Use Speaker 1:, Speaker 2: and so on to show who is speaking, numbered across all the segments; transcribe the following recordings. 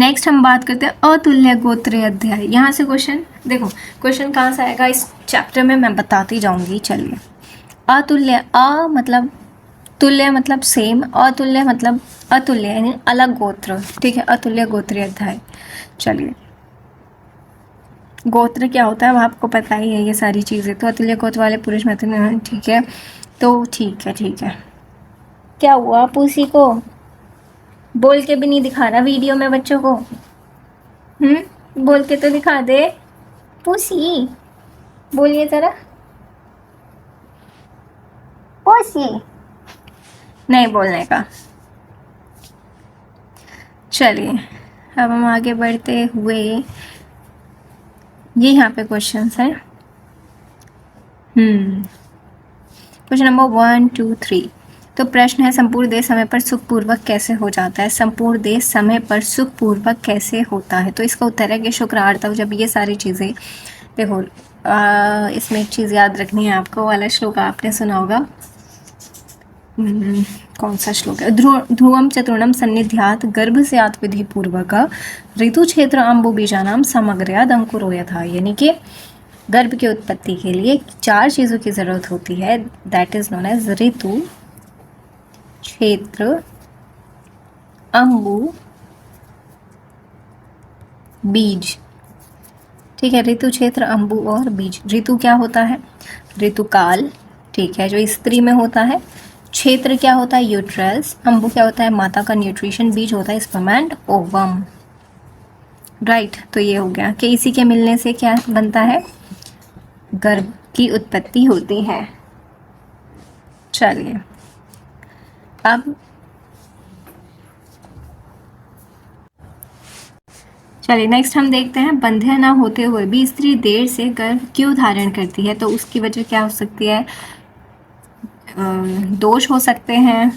Speaker 1: Next हम बात करते हैं अतुल्य गोत्रीय अध्याय। यहाँ से क्वेश्चन देखो, क्वेश्चन कहाँ से आएगा इस चैप्टर में मैं बताती जाऊंगी। चलिए, अतुल्य, अ मतलब तुल्य मतलब सेम, अतुल्य मतलब अतुल्य यानी अलग गोत्र। ठीक है, अतुल्य गोत्रीय अध्याय। चलिए, गोत्र क्या होता है वो आपको पता ही है ये सारी चीज़ें। तो अतुल्य गोत्र वाले पुरुष मैथिल, ठीक है, तो ठीक है। क्या हुआ पूसी को? बोल के भी नहीं दिखा रहा वीडियो में बच्चों को। बोल के तो दिखा दे पूसी, बोलिए जरा पूसी, नहीं बोलने का। चलिए, अब हम आगे बढ़ते हुए, ये यहाँ पे क्वेश्चंस हैं। Question number 1, 2, 3। तो प्रश्न है, संपूर्ण देश समय पर सुखपूर्वक कैसे हो जाता है? संपूर्ण देश समय पर सुखपूर्वक कैसे होता है? तो इसका उत्तर है कि शुक्र आर्तव, जब ये सारी चीज़ें, देखो इसमें एक चीज़ याद रखनी है आपको, वाला श्लोक आपने सुना होगा। कौन सा श्लोक है? ध्रुवम चतुर्णम सन्निध्यात गर्भ से विधि पूर्वक ऋतु क्षेत्र अम्बु बीजानाम समग्रयाद अंकुरो यथा। यानी कि गर्भ की उत्पत्ति के लिए 4 चीज़ों की ज़रूरत होती है, दैट इज नोन एज ऋतु, क्षेत्र, अम्बु, बीज। ठीक है, ऋतु, क्षेत्र, अम्बु और बीज। ऋतु क्या होता है? ऋतुकाल, ठीक है, जो स्त्री में होता है। क्षेत्र क्या होता है? यूट्रस। अम्बु क्या होता है? माता का न्यूट्रिशन। बीज होता है स्पर्म एंड ओवम। राइट, तो ये हो गया कि इसी के मिलने से क्या बनता है? गर्भ की उत्पत्ति होती है। चलिए, अब नेक्स्ट हम देखते हैं, बंध्या ना होते हुए भी स्त्री देर से गर्भ क्यों धारण करती है? तो उसकी वजह क्या हो सकती है? दोष हो सकते हैं,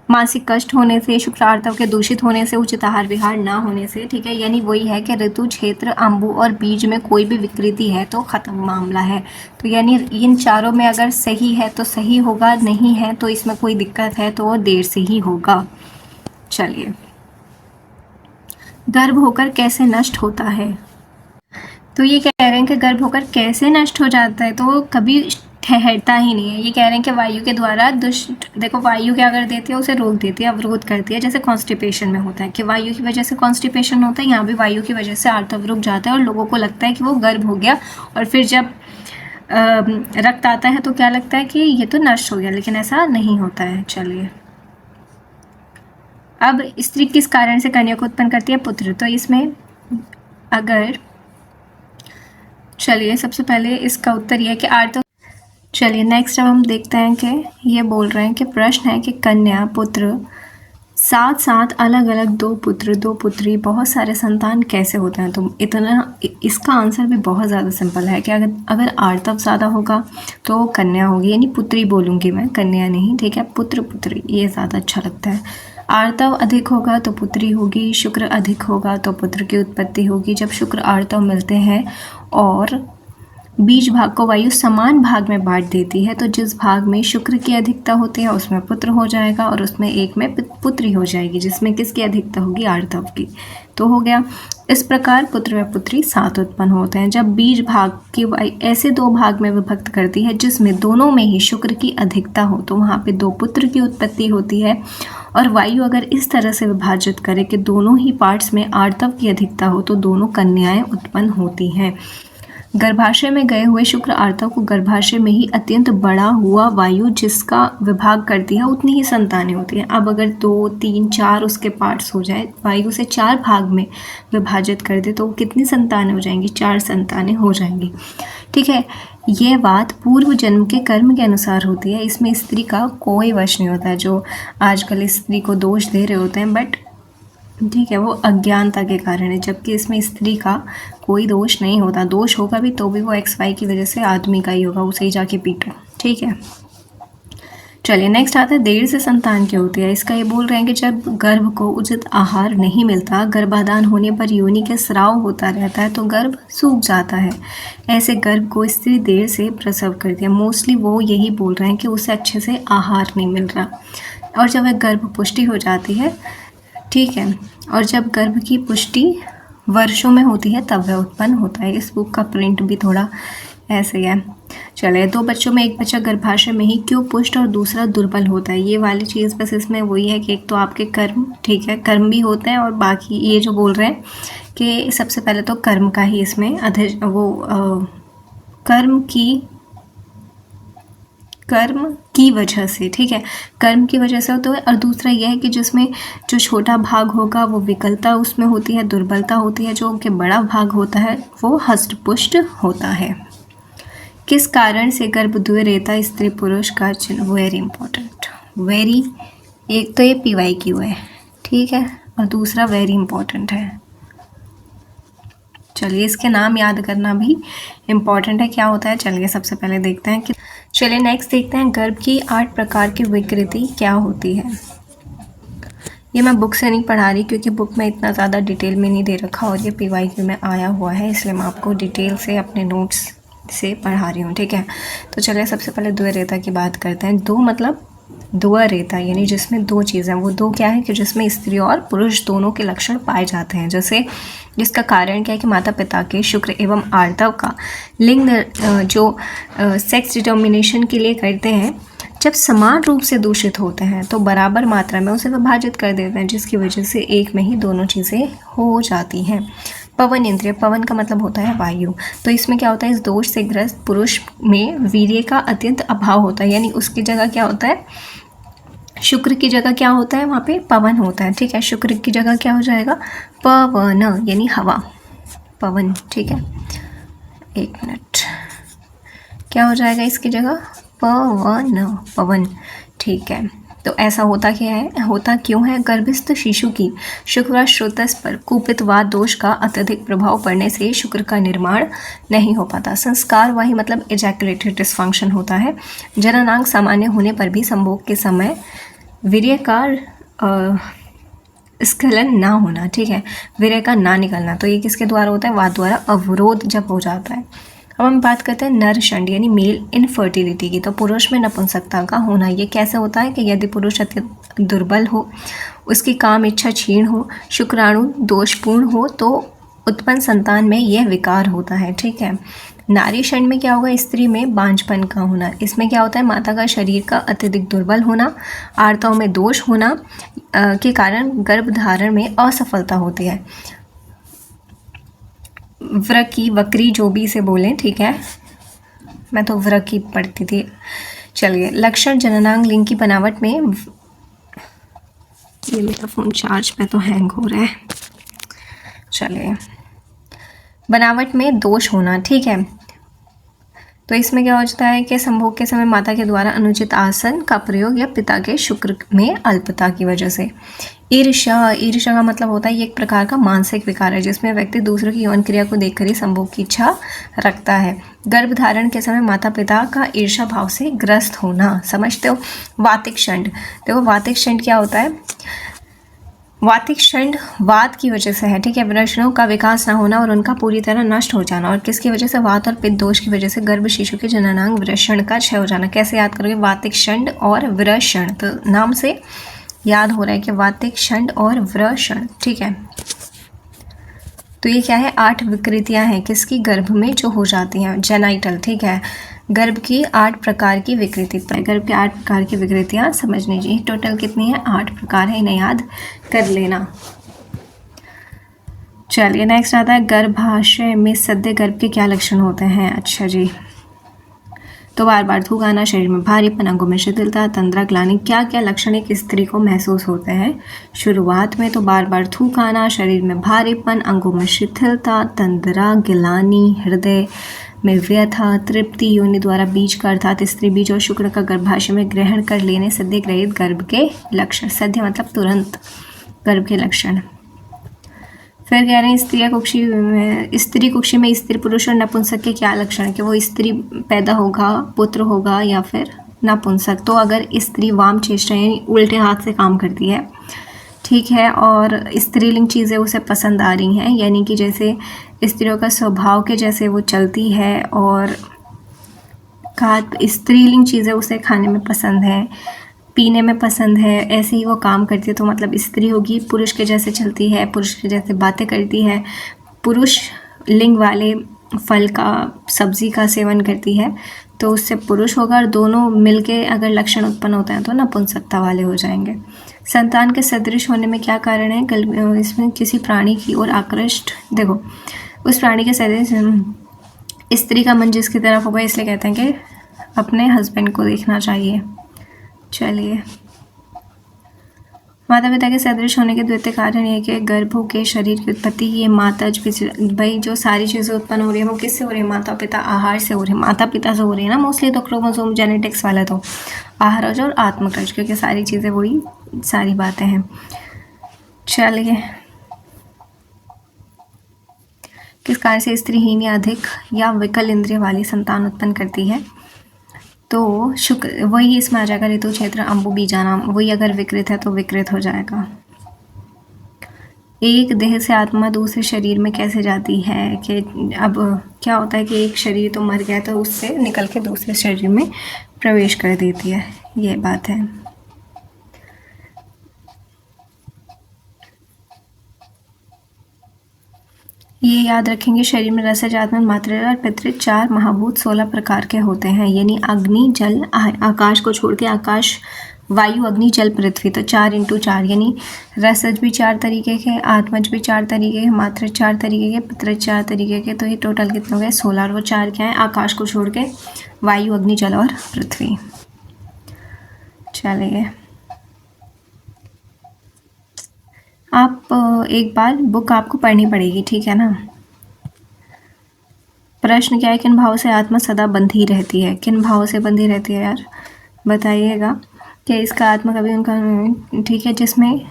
Speaker 1: मानसिक कष्ट होने से, शुक्र आर्तव के दूषित होने से, उचित आहार विहार ना होने से। ठीक है, यानी वही है कि ऋतु, क्षेत्र, अम्बु और बीज में कोई भी विकृति है तो ख़त्म मामला है। तो यानी इन चारों में अगर सही है तो सही होगा, नहीं है तो इसमें कोई दिक्कत है तो वो देर से ही होगा। चलिए, गर्भ होकर कैसे नष्ट होता है? तो ये कह रहे हैं कि गर्भ होकर कैसे नष्ट हो जाता है, तो वो कभी ठहरता ही नहीं है। ये कह रहे हैं कि वायु के द्वारा देखो वायु क्या कर देती है? उसे रोक देती है, अवरोध करती है। जैसे कॉन्स्टिपेशन में होता है कि वायु की वजह से कॉन्स्टिपेशन होता है, यहाँ भी वायु की वजह से आर्तव रुक जाता है और लोगों को लगता है कि वो गर्भ हो गया। और फिर जब रक्त आता है तो क्या लगता है कि ये तो नष्ट हो गया, लेकिन ऐसा नहीं होता है। चलिए, अब स्त्री किस कारण से कन्या को उत्पन्न करती है? पुत्र। तो इसमें अगर, चलिए सबसे पहले इसका उत्तर यह है कि आर्तव। चलिए, नेक्स्ट अब हम देखते हैं कि ये बोल रहे हैं कि प्रश्न है कि कन्या, पुत्र, साथ साथ अलग अलग 2 पुत्र 2 पुत्री, बहुत सारे संतान कैसे होते हैं? तो इतना, इसका आंसर भी बहुत ज़्यादा सिंपल है कि अगर आर्तव ज़्यादा होगा तो कन्या होगी, यानी पुत्री बोलूँगी मैं, कन्या नहीं। ठीक है, पुत्र पुत्री ये ज़्यादा अच्छा लगता है। आर्तव अधिक होगा तो पुत्री होगी, शुक्र अधिक होगा तो पुत्र की उत्पत्ति होगी। जब शुक्र आर्तव मिलते हैं और बीज भाग को वायु समान भाग में बांट देती है, तो जिस भाग में शुक्र की अधिकता होती है उसमें पुत्र हो जाएगा और उसमें एक में पुत्री हो जाएगी, जिसमें किसकी अधिकता होगी? आर्तव की। तो हो गया। इस प्रकार पुत्र व पुत्री 7 उत्पन्न होते हैं। जब बीज भाग की वायु ऐसे 2 भाग में विभक्त करती है जिसमें दोनों में ही शुक्र की अधिकता हो, तो वहाँ पे 2 पुत्र की उत्पत्ति होती है। और वायु अगर इस तरह से विभाजित करे कि दोनों ही पार्ट्स में आर्तव की अधिकता हो, तो दोनों कन्याएं उत्पन्न होती हैं। गर्भाशय में गए हुए शुक्र आर्तव को गर्भाशय में ही अत्यंत बड़ा हुआ वायु जिसका विभाग करती है, उतनी ही संतानें होती हैं। अब अगर 2, 3, 4 उसके पार्ट्स हो जाए, वायु से 4 भाग में विभाजित कर दे, तो कितनी संतानें हो जाएंगी? 4 संतानें हो जाएंगी। ठीक है, ये बात पूर्व जन्म के कर्म के अनुसार होती है, इसमें स्त्री का कोई वश नहीं होता है। जो आजकल स्त्री को दोष दे रहे होते हैं, बट ठीक है, वो अज्ञानता के कारण है, जबकि इसमें स्त्री का कोई दोष नहीं होता। दोष होगा भी तो भी वो XY की वजह से आदमी का ही होगा, उसे ही जाके पीटो। ठीक है, चलिए नेक्स्ट आता है, देर से संतान क्या होती है? इसका ये बोल रहे हैं कि जब गर्भ को उचित आहार नहीं मिलता, गर्भाधान होने पर योनि के स्राव होता रहता है तो गर्भ सूख जाता है। ऐसे गर्भ को स्त्री देर से प्रसव करती है। मोस्टली वो यही बोल रहे हैं कि उसे अच्छे से आहार नहीं मिल रहा, और जब वह गर्भ पुष्टि हो जाती है, ठीक है, और जब गर्भ की पुष्टि वर्षों में होती है तब वह उत्पन्न होता है। इस बुक का प्रिंट भी थोड़ा ऐसे ही है। चलिए, 2 बच्चों में एक बच्चा गर्भाशय में ही क्यों पुष्ट और दूसरा दुर्बल होता है। ये वाली चीज़ बस इसमें वही है कि एक तो आपके कर्म, ठीक है, कर्म भी होते हैं, और बाकी ये जो बोल रहे हैं कि सबसे पहले तो कर्म का ही इसमें कर्म की वजह से, ठीक है, कर्म की वजह से होता है। और दूसरा यह है कि जिसमें जो छोटा भाग होगा वो विकलता उसमें होती है, दुर्बलता होती है, जो कि बड़ा भाग होता है वो हष्ट पुष्ट होता है। किस कारण से गर्भ द्विरेता स्त्री पुरुष का चिन्ह। वेरी इंपॉर्टेंट, वेरी, एक तो ये PYQ है, ठीक है, और दूसरा वेरी इंपॉर्टेंट है। चलिए, इसके नाम याद करना भी इम्पॉर्टेंट है, क्या होता है। चलिए सबसे पहले देखते हैं कि, चलिए नेक्स्ट देखते हैं गर्भ की 8 प्रकार की विकृति क्या होती है। ये मैं बुक से नहीं पढ़ा रही क्योंकि बुक में इतना ज़्यादा डिटेल में नहीं दे रखा, और ये PYQ में आया हुआ है, इसलिए मैं आपको डिटेल से अपने नोट्स से पढ़ा रही हूँ, ठीक है। तो चलिए सबसे पहले द्विरेता की बात करते हैं। दो मतलब द्विरेता यानी जिसमें 2 चीज़ें, वो 2 क्या है कि जिसमें स्त्री और पुरुष दोनों के लक्षण पाए जाते हैं। जैसे जिसका कारण क्या है कि माता पिता के शुक्र एवं आर्तव का लिंग जो सेक्स डिटर्मिनेशन के लिए करते हैं, जब समान रूप से दूषित होते हैं तो बराबर मात्रा में उसे विभाजित कर देते हैं, जिसकी वजह से एक में ही दोनों चीज़ें हो जाती हैं। पवन इंद्रिय, पवन का मतलब होता है वायु। तो इसमें क्या होता है, इस दोष से ग्रस्त पुरुष में वीर्य का अत्यंत अभाव होता है, यानी उसकी जगह क्या होता है, शुक्र की जगह क्या होता है, वहाँ पे पवन होता है, ठीक है। शुक्र की जगह क्या हो जाएगा, पवन, यानी हवा, पवन, ठीक है। 1 मिनट, क्या हो जाएगा इसकी जगह, पवन, ठीक है। तो ऐसा होता क्या है, होता क्यों है, गर्भस्थ शिशु की शुक्र श्रोतस पर कुपितवाद दोष का अत्यधिक प्रभाव पड़ने से शुक्र का निर्माण नहीं हो पाता। संस्कार वही मतलब एजैकुलेटरी डिस्फंक्शन होता है। जननांग सामान्य होने पर भी संभोग के समय वीर्य का स्खलन ना होना, ठीक है, वीर्य का ना निकलना, तो ये किसके द्वारा होता है, वात द्वारा अवरोध जब हो जाता है। अब हम बात करते हैं नरशंड यानी मेल इनफर्टिलिटी की। तो पुरुष में नपुंसकता का होना, ये कैसे होता है कि यदि पुरुष अत्यंत दुर्बल हो, उसकी काम इच्छा क्षीण हो, शुक्राणु दोषपूर्ण हो, तो उत्पन्न संतान में यह विकार होता है, ठीक है। नारी शंड में क्या होगा, स्त्री में बांझपन का होना। इसमें क्या होता है, माता का शरीर का अत्यधिक दुर्बल होना, आर्तव में दोष होना के कारण गर्भधारण में असफलता होती है। वृकी, वक्री, जो भी इसे बोलें, ठीक है, मैं तो वृकी पढ़ती थी। चलिए, लक्षण जननांग लिंग की बनावट में, ये मेरा फ़ोन चार्ज पे तो हैंग हो रहा है। चलिए, बनावट में दोष होना, ठीक है। तो इसमें क्या होता है कि संभोग के समय माता के द्वारा अनुचित आसन का प्रयोग या पिता के शुक्र में अल्पता की वजह से। ईर्ष्या, ईर्ष्या का मतलब होता है ये एक प्रकार का मानसिक विकार है जिसमें व्यक्ति दूसरों की यौन क्रिया को देखकर ही संभोग की इच्छा रखता है। गर्भधारण के समय माता पिता का ईर्ष्या भाव से ग्रस्त होना, समझते हो। वातिक शंड, देखो वातिक शंड क्या होता है, वातिक शंड वात की वजह से है, ठीक है, वृषणों का विकास ना होना और उनका पूरी तरह नष्ट हो जाना। और किसकी वजह से, वात और पित्त दोष की वजह से गर्भ शिशु के जननांग वृषण का क्षय हो जाना। कैसे याद करोगे, वातिक शंड और वृषण, तो नाम से याद हो रहा है कि वातिक शंड और वृषण, ठीक है। तो ये क्या है, 8 विकृतियां हैं किसकी, गर्भ में जो हो जाती हैं, जेनाइटल, ठीक है। गर्भ की 8 प्रकार की विकृति, गर्भ की 8 प्रकार की विकृतियां समझनी चाहिए। टोटल कितनी है, 8 प्रकार है, इन्हें याद कर लेना। चलिए नेक्स्ट आता है गर्भाशय में सद्य गर्भ के क्या लक्षण होते हैं। अच्छा जी, तो बार बार थूक आना, शरीर में भारीपन, अंगों में शिथिलता, तंद्रा, ग्लानि, क्या क्या लक्षण एक स्त्री को महसूस होते हैं शुरुआत में। तो बार बार थूक आना, शरीर में भारीपन, अंगों में शिथिलता, तंद्रा, ग्लानि, हृदय में व्यथा, तृप्ति, योनि द्वारा बीज का अर्थात स्त्री बीज और शुक्र का गर्भाशय में ग्रहण कर लेने सद्य ग्रहित गर्भ के लक्षण। सद्य मतलब तुरंत गर्भ के लक्षण। फिर कह रहे हैं स्त्री कुक्षी में स्त्री पुरुष और नपुंसक के क्या लक्षण है, कि वो स्त्री पैदा होगा, पुत्र होगा या फिर नपुंसक। तो अगर स्त्री वाम चेष्टा यानी उल्टे हाथ से काम करती है, ठीक है, और स्त्रीलिंग चीज़ें उसे पसंद आ रही हैं, यानी कि जैसे स्त्रियों का स्वभाव के जैसे वो चलती है और स्त्रीलिंग चीज़ें उसे खाने में पसंद है, पीने में पसंद है, ऐसे ही वो काम करती है, तो मतलब स्त्री होगी। पुरुष के जैसे चलती है, पुरुष के जैसे बातें करती है, पुरुष लिंग वाले फल का, सब्जी का सेवन करती है, तो उससे पुरुष होगा। और दोनों मिलके अगर लक्षण उत्पन्न होते हैं तो नपुंसकता वाले हो जाएंगे। संतान के सदृश होने में क्या कारण है? इसमें किसी प्राणी की ओर आकृष्ट, देखो उस प्राणी के सदृश स्त्री का मन जिसकी तरफ होगा, इसलिए कहते हैं कि अपने हस्बैंड को देखना चाहिए। चलिए, माता पिता के सदृश होने के द्वितीय कारण ये कि गर्भों के शरीर की उत्पत्ति, ये माता भाई जो सारी चीज़ें उत्पन्न हो रही है वो किससे हो रही है? माता पिता आहार से हो रही है, माता पिता से हो रही है ना मोस्टली, तो क्रोमोसोम जेनेटिक्स वाला तो आहारज और आत्मकर्ष, क्योंकि सारी चीज़ें वही सारी बातें हैं। चलिए, किस कारण से स्त्रीहीन या अधिक या विकल इंद्रिय वाली संतान उत्पन्न करती है? तो शुक्र, वही इसमें आ जाएगा ऋतु क्षेत्र अम्बु बीजानाम, वही अगर विकृत है तो विकृत हो जाएगा। एक देह से आत्मा दूसरे शरीर में कैसे जाती है? कि अब क्या होता है कि एक शरीर तो मर गया तो उससे निकल के दूसरे शरीर में प्रवेश कर देती है, ये बात है। ये याद रखेंगे, शरीर में रसज, आत्मा, मातृ और पितृ 4 महाभूत 16 प्रकार के होते हैं, यानी अग्नि जल आकाश को छोड़ के, आकाश वायु अग्नि जल पृथ्वी, तो 4 × 4, यानी रसज भी 4 तरीके के, आत्मज भी 4 तरीके के, मातृ 4 तरीके के, पितृ 4 तरीके के, तो ये टोटल कितने हो गए? 16। और वो 4 क्या है? आकाश को छोड़ के वायु अग्नि जल और पृथ्वी। चलिए, आप एक बार बुक आपको पढ़नी पड़ेगी, ठीक है ना। प्रश्न क्या है? किन भावों से आत्मा सदा बंधी रहती है? किन भावों से बंधी रहती है यार, बताइएगा। कि इसका आत्मा कभी उनका, ठीक है, जिसमें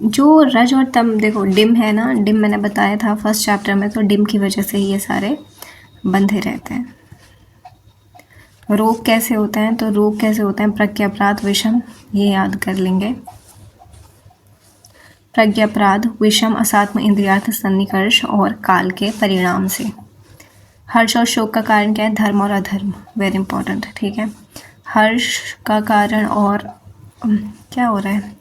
Speaker 1: जो रज और तम, देखो डिम है ना, डिम मैंने बताया था फर्स्ट चैप्टर में, तो डिम की वजह से ही ये सारे बंधे रहते हैं। रोग कैसे होते हैं? तो रोग कैसे होते हैं? प्रज्ञापराध, विषम, ये याद कर लेंगे। प्रज्ञापराध, विषम, असात्म, इंद्रियार्थ, सन्निकर्ष और काल के परिणाम से। हर्ष और शोक का कारण क्या है? धर्म और अधर्म, वेरी इंपॉर्टेंट, ठीक है। हर्ष का कारण और क्या हो रहा है,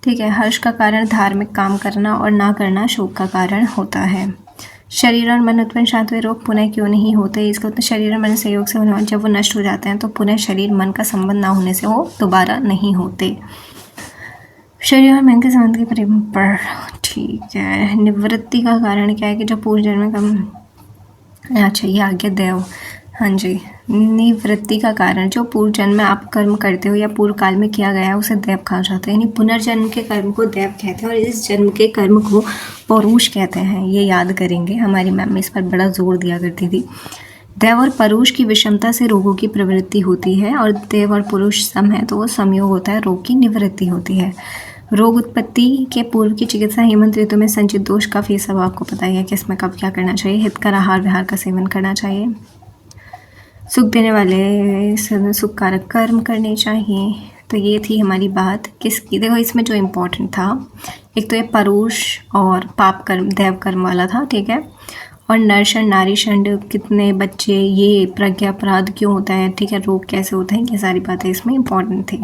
Speaker 1: ठीक है, हर्ष का कारण धार्मिक काम करना और ना करना शोक का कारण होता है। शरीर और मन उत्पन्न शांत हुए रोग पुनः क्यों नहीं होते? इसका उत्तर शरीर और मन सहयोग से होने वाले, जब वो नष्ट हो जाते हैं तो पुनः शरीर मन का संबंध ना होने से वो दोबारा नहीं होते। शरीर और मन के संबंध के पर, ठीक है। निवृत्ति का कारण क्या है? कि जब पूर्व जन्म का, अच्छा ये आ गया देव, हाँ जी। निवृत्ति का कारण, जो पूर्व जन्म में आप कर्म करते हो या पूर्व काल में किया गया है उसे दैव कहा जाता है, यानी पुनर्जन्म के कर्म को दैव कहते हैं और इस जन्म के कर्म को पौरुष कहते हैं। ये याद करेंगे, हमारी मैम इस पर बड़ा जोर दिया करती थी। दैव और परुष की विषमता से रोगों की प्रवृत्ति होती है, और देव और पुरुष सम है तो वो समयोग होता है, रोग की निवृत्ति होती है। रोग उत्पत्ति के पूर्व की चिकित्सा हेमंत ऋतु में संचित दोष का फी सब आपको पता ही है कि इसमें कब क्या करना चाहिए। हितकर आहार विहार का सेवन करना चाहिए, सुख देने वाले सुखकारक कर्म करने चाहिए। तो ये थी हमारी बात किसकी, देखो इसमें जो इम्पोर्टेंट था, एक तो ये परुष और पाप कर्म दैव कर्म वाला था, ठीक है, और नरषण नारीषण, कितने बच्चे, ये प्रज्ञापराध क्यों होता है, ठीक है, रोग कैसे होते हैं, ये सारी बातें इसमें इम्पोर्टेंट थी।